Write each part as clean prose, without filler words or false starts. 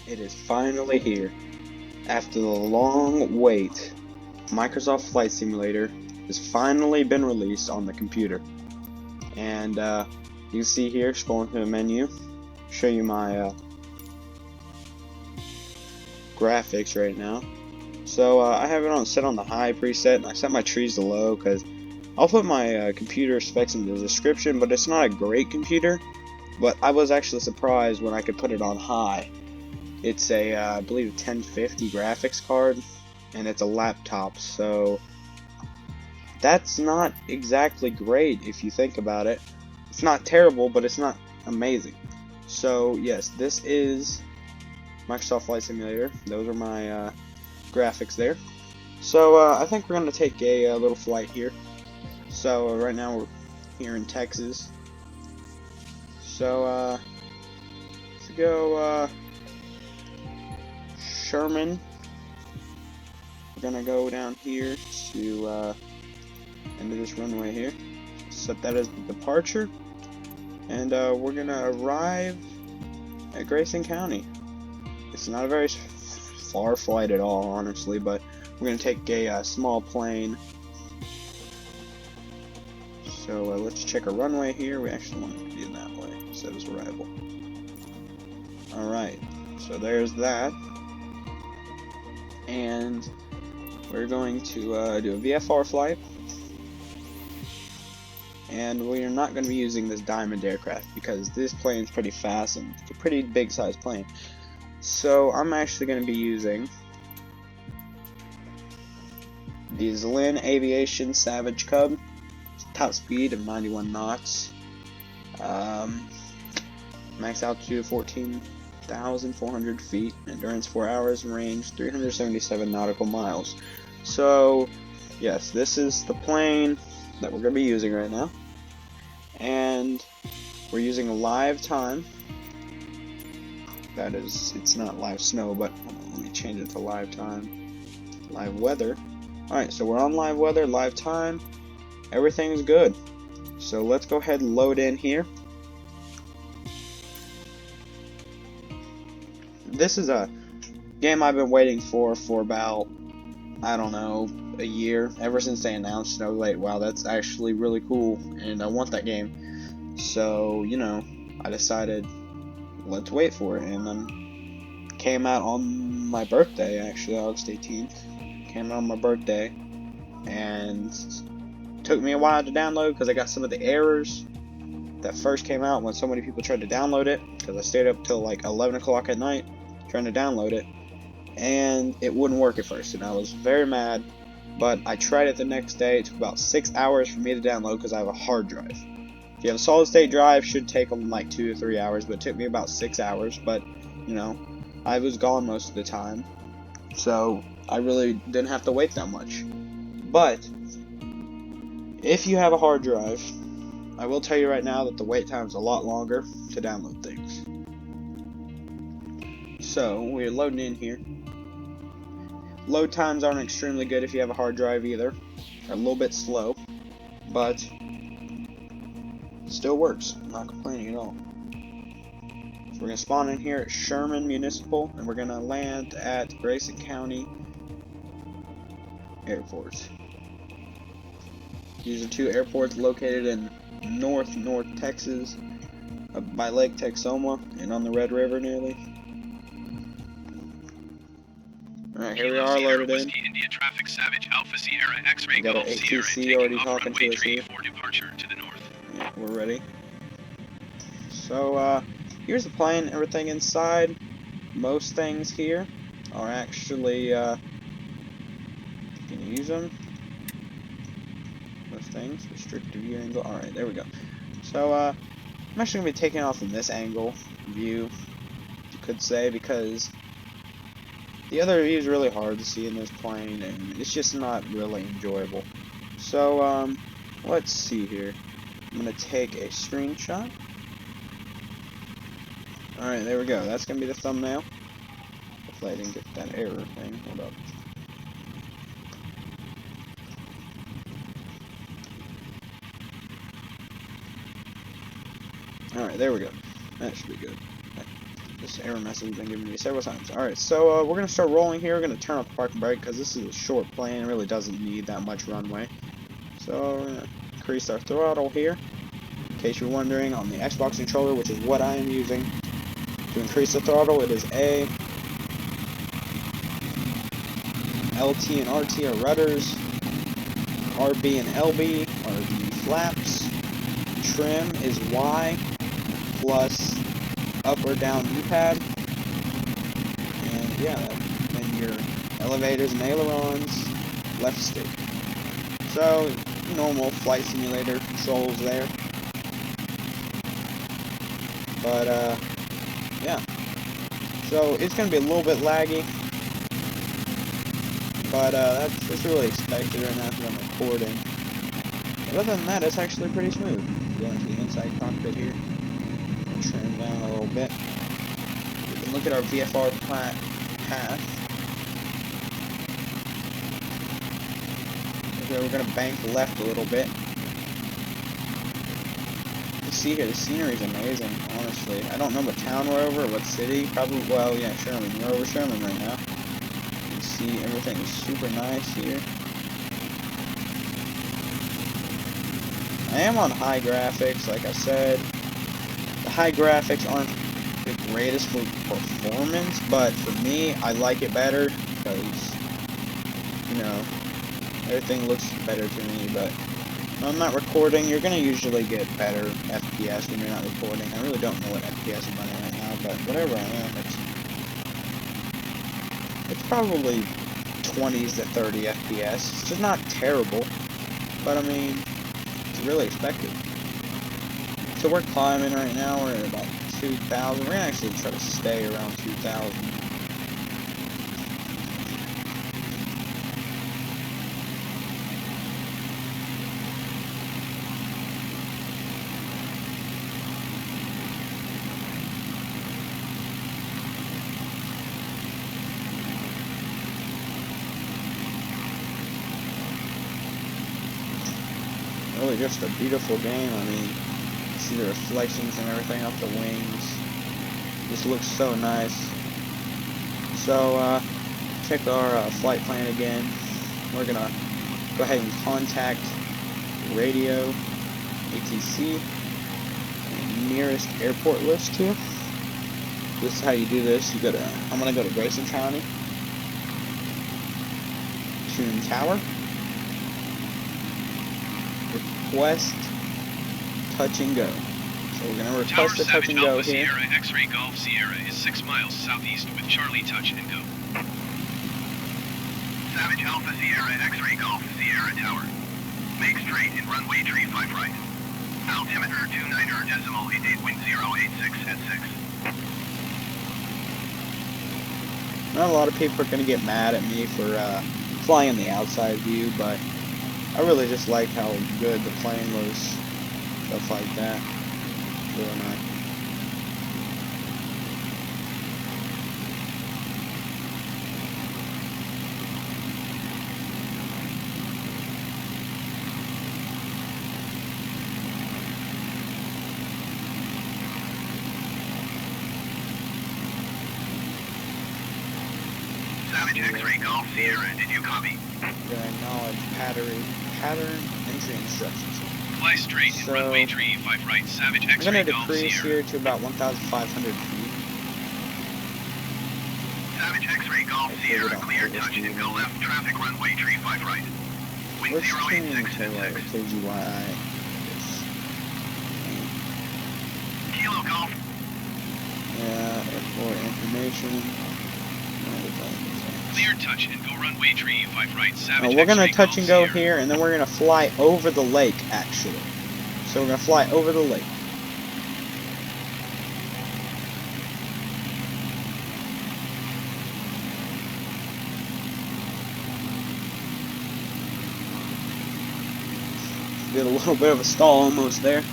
It is finally here. After the long wait, Microsoft Flight Simulator has finally been released on the computer. And you can see here, scrolling through the menu, show you my graphics right now. So I have it set on the high preset, and I set my trees to low because I'll put my computer specs in the description, but it's not a great computer. But I was actually surprised when I could put it on high. It's a, I believe, 1050 graphics card, and it's a laptop, so that's not exactly great if you think about it. It's not terrible, but it's not amazing. So yes, this is Microsoft Flight Simulator. Those are my graphics there. So I think we're going to take a little flight here. So right now we're here in Texas. So let's go Sherman. We're gonna go down here to into this runway here. Set that as the departure, and we're gonna arrive at Grayson County. It's not a very far flight at all, honestly, but we're gonna take a small plane. So let's check a runway here. We actually want it to be in that way. Set as arrival. Alright, so there's that. And we're going to do a VFR flight. And we are not going to be using this Diamond aircraft because this plane is pretty fast and it's a pretty big size plane. So I'm actually going to be using the Zlin Aviation Savage Cub. Top speed of 91 knots. Max altitude 14,400 feet. Endurance 4 hours. Range 377 nautical miles. So yes, this is the plane that we're going to be using right now. And we're using live time. That is, it's not live snow, but let me change it to live time. Live weather. Alright, so we're on live weather, live time. Everything's good. So let's go ahead and load in here. This is a game I've been waiting for about, I don't know, a year. Ever since they announced Snow Lake. Wow, that's actually really cool, and I want that game. So, you know, I decided, let's wait for it, and then came out on my birthday, actually, August 18th. Came out on my birthday, and took me a while to download because I got some of the errors that first came out when so many people tried to download it, because I stayed up till like 11 o'clock at night trying to download it, and it wouldn't work at first, and I was very mad. But I tried it the next day. It took about 6 hours for me to download because I have a hard drive. If you have a solid state drive, it should take them like 2 to 3 hours, but it took me about 6 hours. But you know, I was gone most of the time, so I really didn't have to wait that much. But if you have a hard drive, I will tell you right now that the wait time is a lot longer to download things. So we're loading in here. Load times aren't extremely good if you have a hard drive either. They're a little bit slow, but it still works. I'm not complaining at all. So we're going to spawn in here at Sherman Municipal, and we're going to land at Grayson County Airport. These are two airports located in North Texas, by Lake Texoma, and on the Red River nearly. Alright, here we are loaded in. India traffic Savage Alpha Sierra X-ray We got an Golf Sierra ATC already taking talking to us here. for departure to the north. Yeah, we're ready. So here's the plane, everything inside. Most things here are actually can you use them? Most things, restricted view angle. Alright, there we go. So I'm actually gonna be taking off from this angle view, you could say, because the other view is really hard to see in this plane, and it's just not really enjoyable. So, let's see here. I'm going to take a screenshot. Alright, there we go. That's going to be the thumbnail. Hopefully I didn't get that error thing. Hold up. Alright, there we go. That should be good. This error message has been given to me several times. Alright, so we're going to start rolling here. We're going to turn off the parking brake because this is a short plane. It really doesn't need that much runway. So we're going to increase our throttle here. In case you're wondering, on the Xbox controller, which is what I am using, to increase the throttle, it is A. LT and RT are rudders. RB and LB are the flaps. Trim is Y plus up or down D-pad. And yeah, then your elevators and ailerons, left stick. So, normal flight simulator controls there. But, yeah. So, it's going to be a little bit laggy. But, that's really expected right now because I'm recording. But other than that, it's actually pretty smooth. Go into the inside cockpit here. Trim down a little bit. We can look at our VFR path. Okay, we're going to bank left a little bit. You see here, the scenery is amazing, honestly. I don't know what town we're over, or what city. Probably, well, yeah, Sherman. We're over Sherman right now. You can see everything is super nice here. I am on high graphics, like I said. The high graphics aren't the greatest for performance, but for me, I like it better because, you know, everything looks better to me. But when I'm not recording, you're going to usually get better FPS when you're not recording. I really don't know what FPS I'm running right now, but whatever I am, it's probably 20s to 30 FPS. It's just not terrible, but I mean, it's really expected. So we're climbing right now. We're at about 2,000. We're gonna actually try to stay around 2,000. Really just a beautiful game. I mean, see the reflections and everything off the wings. Just looks so nice. So, check our flight plan again. We're gonna go ahead and contact radio, ATC, and nearest airport list here. This is how you do this. You gotta, I'm gonna go to Grayson County, Tune Tower, request touch and go. So we're going to request the touch and go here. Sierra X-ray Golf Sierra is 6 miles southeast with Charlie touch and go. Savage Alpha Sierra X-ray Golf Sierra Tower. Make straight in runway 35 right. Altimeter 29.88 wind 086 at 6. Not a lot of people are going to get mad at me for flying the outside view, but I really just like how good the plane looks. Stuff like that. Really nice. Savage X-ray Golf Sierra, did you copy? Gonna acknowledge pattern entry instructions. Fly straight in runway 35 right, Savage I'm X-ray gonna Golf decrease Sierra. here to about 1,500 feet. Savage X-ray Golf Sierra, clear touch and go left, traffic runway 35 right. Wind Let's 086 tune to at 6. KGYI. Kilo Golf. Yeah, airport information. Clear touch and go runway 35 right, Savage We're gonna X-ray touch Golf and go Sierra. here, and then we're gonna fly over the lake, actually. So we're gonna fly over the lake. Did a little bit of a stall almost there.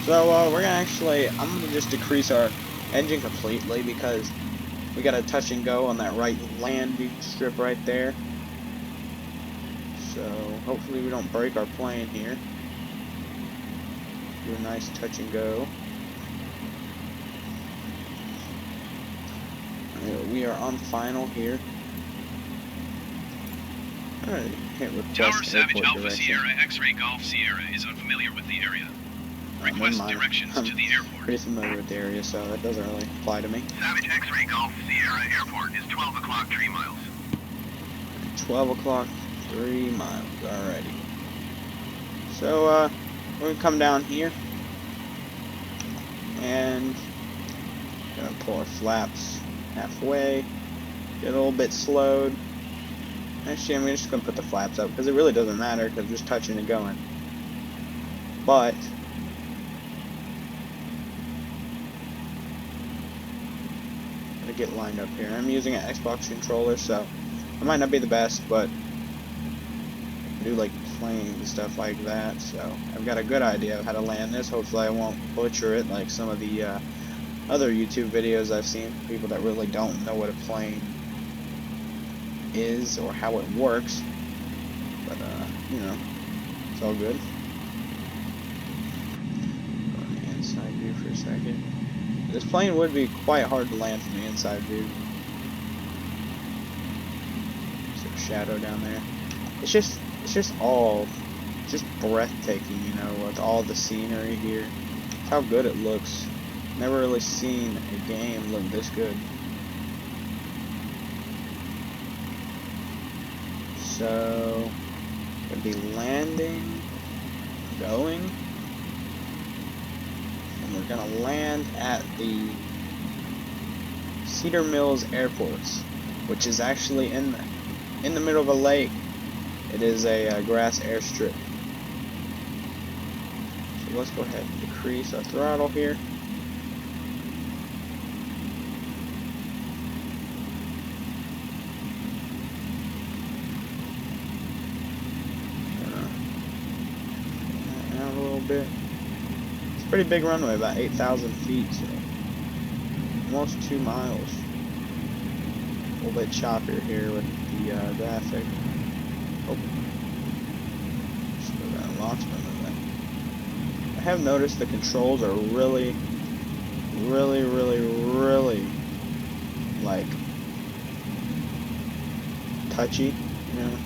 So we're gonna actually, I'm gonna just decrease our engine completely because we got a touch and go on that right landing strip right there. So hopefully we don't break our plane here. Do a nice touch and go. we are on final here. Alright, hit request Tower Savage airport Alpha direction. Sierra X-Ray Golf Sierra is unfamiliar with the area. Request directions to the airport. Pretty familiar with the area, so that doesn't really apply to me. Savage X-Ray Golf Sierra Airport is 12 o'clock 3 miles. 12 o'clock, 3 miles. Alrighty. So, we're gonna come down here. And gonna pull our flaps halfway. Get a little bit slowed. Actually, I'm just gonna put the flaps up because it really doesn't matter because I'm just touching and going. But to get lined up here, I'm using an Xbox controller, so it might not be the best, but I do like playing and stuff like that. So I've got a good idea of how to land this. Hopefully, I won't butcher it like some of the other YouTube videos I've seen. People that really don't know what a plane is or how it works, but you know, it's all good. Go on the inside view for a second. This plane would be quite hard to land from the inside view. There's a shadow down there. It's just breathtaking, you know, with all the scenery here. It's how good it looks. Never really seen a game look this good. So, gonna be landing, going, and we're gonna land at the Cedar Mills Airport, which is actually in the middle of a lake. It is a grass airstrip. So let's go ahead and decrease our throttle here. Bit. It's a pretty big runway, about 8,000 feet, so almost 2 miles. A little bit choppier here with the graphic. Oh, just go down launch mode. I have noticed the controls are really like touchy, you know.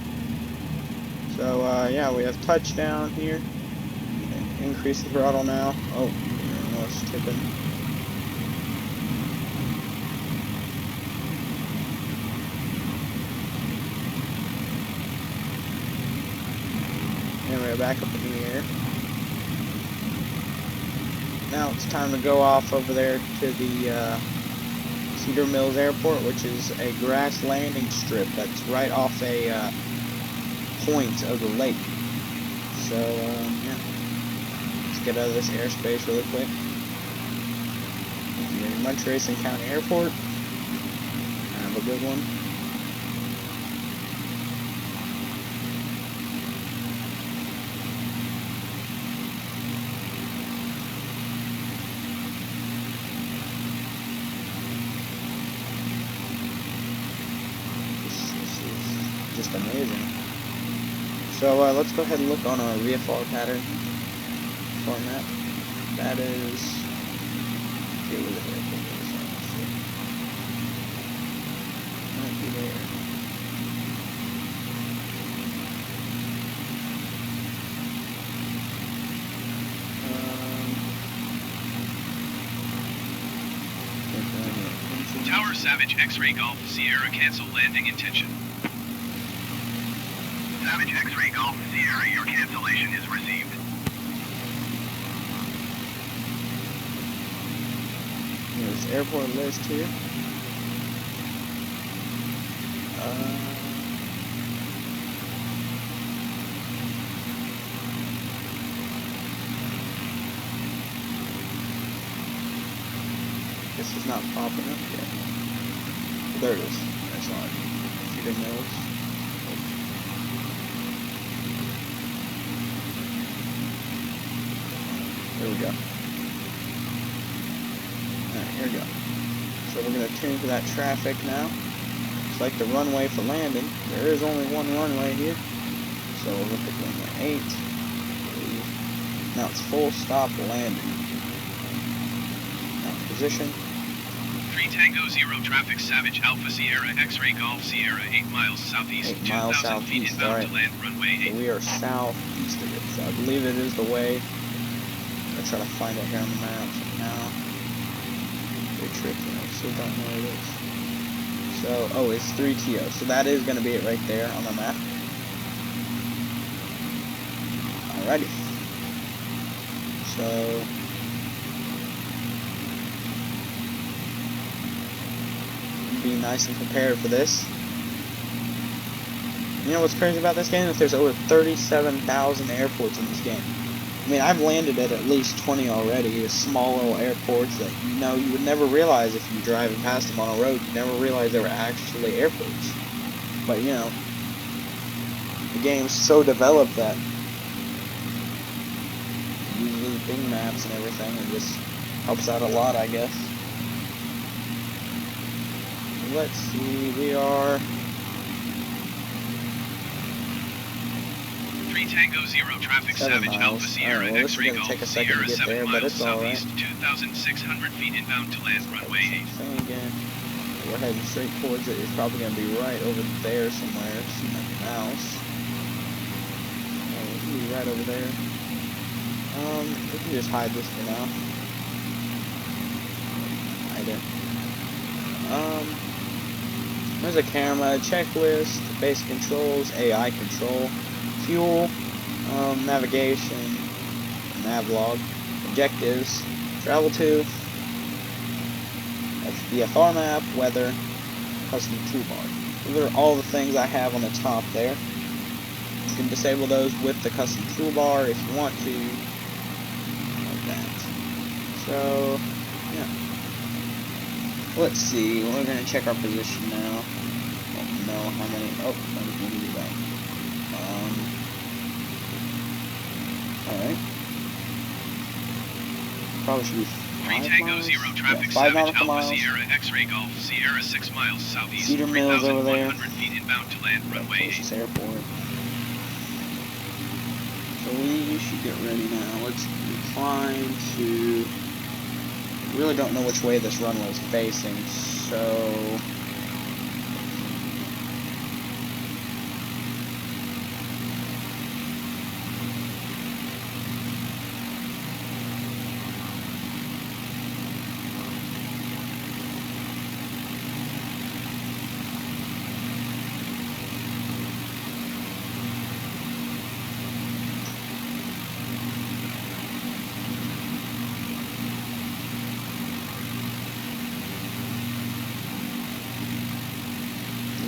So yeah, we have touchdown here. Increase the throttle now. Oh, we're almost tipping. And we're back up in the air. Now it's time to go off over there to the Cedar Mills Airport, which is a grass landing strip that's right off a point of the lake. So, yeah. Get out of this airspace really quick. Munch Racing County Airport. Have a good one. This is just amazing. So let's go ahead and look on our VFR pattern. Format. That is. See where the airport is. Might be there. Tower Savage X-Ray Golf Sierra cancel landing intention. Savage X-Ray Golf Sierra, your cancellation is received. There's airport list here. This is not popping up yet. There it is. That's on Cedar Mills. There we go. Here we go. So we're going to tune to that traffic now. It's like the runway for landing. There is only one runway here. So we'll look at runway 8. Now it's full stop landing. Now position. 3 Tango 0 traffic Savage Alpha Sierra X-Ray Golf Sierra 8 miles southeast, 8 miles 2,000 feet southeast, inbound alright. to land runway 8. So we are southeast of it, so I believe it is the way. I'll try to find it here on the map now. Very tricky, I still don't know where it is. So, oh, it's 3TO, so that is going to be it right there on the map. Alrighty. So, be nice and prepared for this. You know what's crazy about this game? Is there's over 37,000 airports in this game. I mean, I've landed at least 20 already. Small little airports that you would never realize if you're driving past them on a road. You never realize they were actually airports. But the game's so developed that it uses big maps and everything, and just helps out a lot, I guess. Let's see, we are 3 Tango 0 traffic 7 Savage miles. Alpha Sierra Alright, well, this is X-Ray going to take a Golf second Sierra to get 7 there, but miles it's alright. southeast, 2,600 feet inbound to land runway 8. Same again. We're heading straight towards it. It's probably going to be right over there somewhere. See my mouse. Oh, it's going to be right over there. We can just hide this for now. Hide it. There's a camera, checklist, basic controls, AI control, fuel, navigation, navlog, objectives, travel to, FDFR map, weather, custom toolbar. Those are all the things I have on the top there. You can disable those with the custom toolbar if you want to, like that. So, yeah. Let's see, we're going to check our position now. Don't know how many, let me do that. Alright. Probably should be 3 Tango 0 traffic 5 Savage nautical Alpha miles. Sierra X-Ray Golf Sierra 6 miles southeast, Cedar Mills over there. 3,100 feet inbound to land runway 8. Closest airport. So we should get ready now. Let's climb to... really don't know which way this runway is facing, so...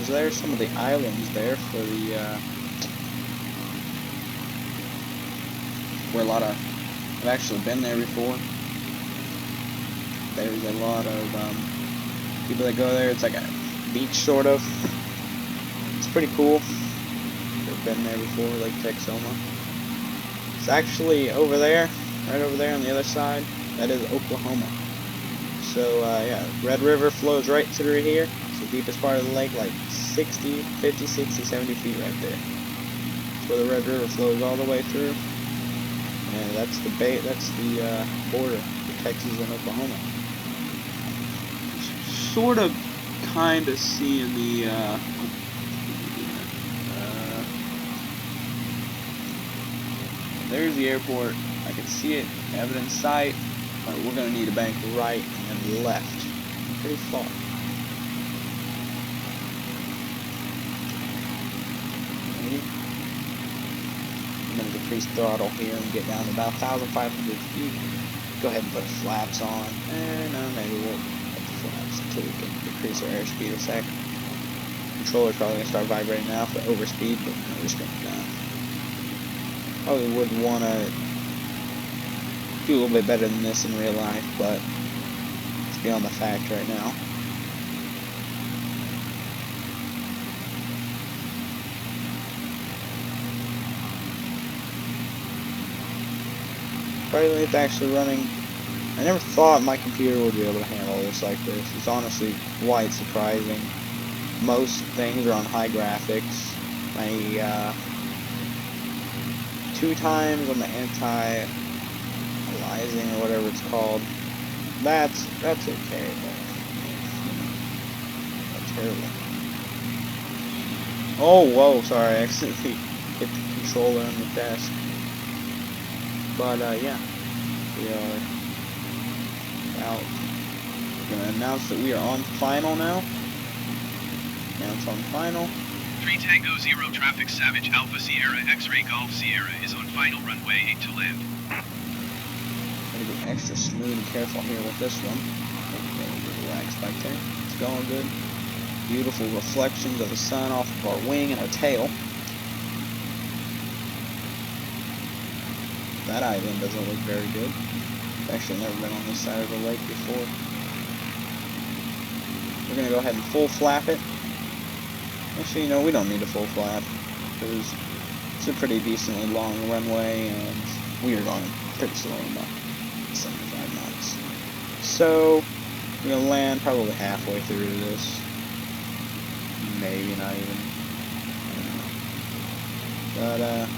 there's some of the islands there for the where a lot of I've actually been there before. There's a lot of people that go there. It's like a beach sort of. It's pretty cool. I've been there before, Lake Texoma. It's actually over there, right over there on the other side. That is Oklahoma. So yeah, Red River flows right through here. It's the deepest part of the lake, like 50, 60, 70 feet right there. That's where the Red River flows all the way through. And that's the border for Texas and Oklahoma. Sort of, kind of seeing the, there's the airport. I can see it, have it in sight. But we're going to need a bank right and left. Pretty far. I'm going to decrease throttle here and get down to about 1,500 feet. Go ahead and put flaps on. And maybe we'll put the flaps until we can decrease our airspeed a sec. Controller's probably going to start vibrating now for overspeed, but no, we're just going to down. Probably would want to do a little bit better than this in real life, but it's beyond the fact right now. Probably it's actually running. I never thought my computer would be able to handle this like this. It's honestly quite surprising. Most things are on high graphics. My 2 times on the anti-aliasing or whatever it's called. That's okay. But terrible. Oh, whoa, sorry, I accidentally hit the controller on the desk. But, yeah, we are out. We're going to announce that we are on final now. Announce on final. 3 Tango 0 traffic Savage Alpha Sierra X-Ray Golf Sierra is on final runway 8 to land. Gotta get extra smooth and careful here with this one. Okay, relax back there. It's going good. Beautiful reflections of the sun off of our wing and our tail. That island doesn't look very good. I've actually never been on this side of the lake before. We're going to go ahead and full flap it. Actually, you know, we don't need a full flap, because it's a pretty decently long runway, and we are going pretty slow, about 75 knots. So, we're going to land probably halfway through this. Maybe not even. I don't know. But,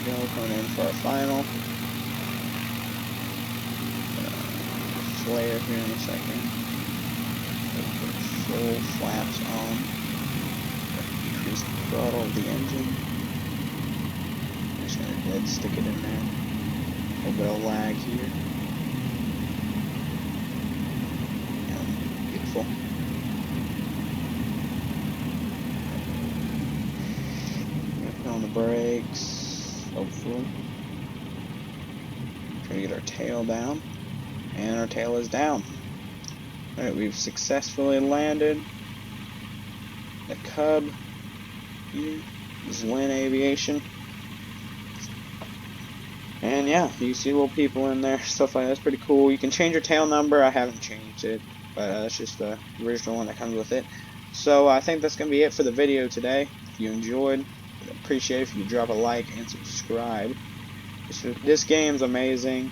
we're coming in for our final. Flare here in a second. Put full flaps on. Increase the throttle of the engine. I'm just going to dead stick it in there. A little bit of lag here. And beautiful. Put on the brakes. Hopefully. Try to get our tail down. And our tail is down. Alright, we've successfully landed the Cub here. This is Lynn Aviation. And yeah, you see little people in there, stuff like that. That's pretty cool. You can change your tail number. I haven't changed it, but that's just the original one that comes with it. So I think that's going to be it for the video today. If you enjoyed, I'd appreciate it if you drop a like and subscribe. This game's amazing.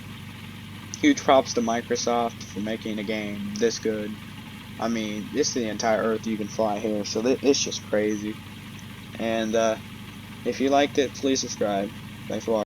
Huge props to Microsoft for making a game this good. I mean, this is the entire Earth you can fly here, so it's just crazy. And if you liked it, please subscribe. Thanks for watching.